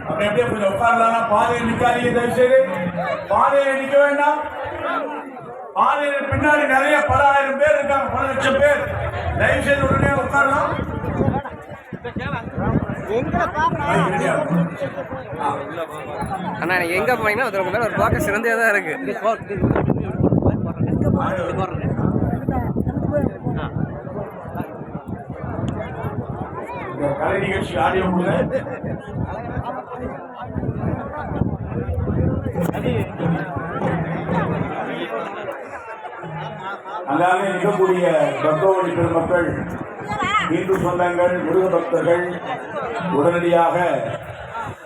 அப்படி அப்படியே கொஞ்சம் உட்காரலாம். பாதையில் நிக்காதீங்க, தயவு செய்து பாதையில் நிக்க வேண்டாம். பாதையில் பின்னாடி நிறைய பல ஆயிரம் பேர் இருக்காங்க, பல லட்சம் பேர். தயவு செய்து உடனே உட்காரலாம். அண்ணா எங்க போனீங்கன்னா ஒரு பார்க்க சிறந்தே தான் இருக்கு. கலை நிகழ்ச்சி ஆடியோ அதாக இருக்கக்கூடிய பக்தோடி பெருமக்கள், இந்து சொந்தங்கள், முருக பக்தர்கள் உடனடியாக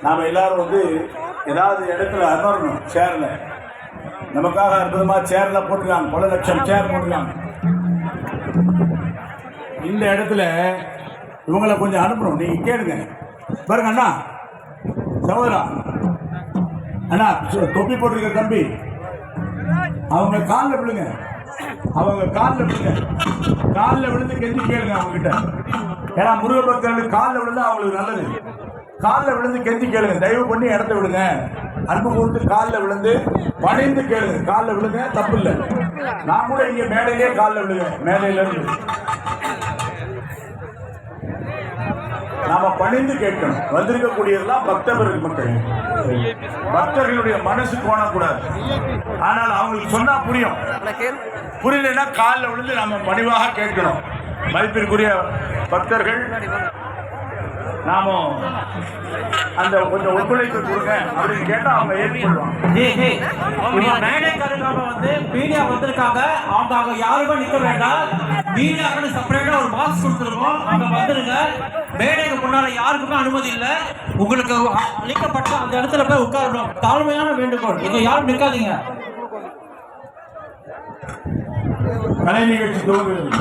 நாம் எல்லாரும் வந்து ஏதாவது இடத்துல அமரணும். சேர்ல நமக்காக அற்புதமா சேர்ல போட்டுருக்காங்க, பல லட்சம் சேர் போட்டுருக்காங்க. இந்த இடத்துல இவங்களை கொஞ்சம் அனுப்பணும். நீங்க கேளுங்க பாருங்க. அண்ணா சகோதரா, அண்ணா தொப்பி போட்டிருக்க தம்பி, அவங்க காலில் விழுங்க, அவங்க காலில் விழுங்க, காலில் விழுந்து கெஞ்சி கேளுங்க அவங்க கிட்ட. ஏன்னா முருக பக்தர்களுக்கு காலில் விழுந்தா அவங்களுக்கு நல்லது. காலில் விழுந்து கெஞ்சி கேளுங்க, தயவு பண்ணி இடத்த விடுங்க. அன்பு கொடுத்து காலில் விழுந்து பணிந்து கேளுங்க. காலில் விழுங்க, தப்பு இல்லை. நான் கூட இங்க மேடையிலே காலில் விழுங்க, மேடையில இருந்து நாம பணிந்து கேட்கணும். வந்திருக்கக்கூடியதெல்லாம் பக்தர்கள் மக்கள், பக்தர்களுடைய மனசு கோணக்கூடாது. ஆனால் அவங்களுக்கு சொன்னா புரியும், புரியலன்னா காலில் விழுந்து நாம பணிவாக கேட்கணும். மதிப்பிற்குரிய பக்தர்கள், நாம அந்த கொஞ்சம் ஒத்துழைப்பு கொடுங்க அப்படின்னு கேட்டா அவங்க ஏற்றுக்கொள்வாங்க. மேடைக்காரங்க வந்து மீடியா வந்திருக்காங்க, அவங்க யாருமே நிக்க வேண்டாம். மீடியாவுக்கு செப்பரேட்டா ஒரு பாக்ஸ் கொடுத்துருக்கோம், அங்க வந்துருங்க. மேடைக்கு முன்னால யாருக்குமே அனுமதி இல்லை. உங்களுக்கு அளிக்கப்பட்ட அந்த இடத்துல போய் உட்காரணும். தாழ்மையான வேண்டுகோள், இங்க யாரும் நிற்காதீங்க. கலை நிகழ்ச்சி துவங்குகிறது.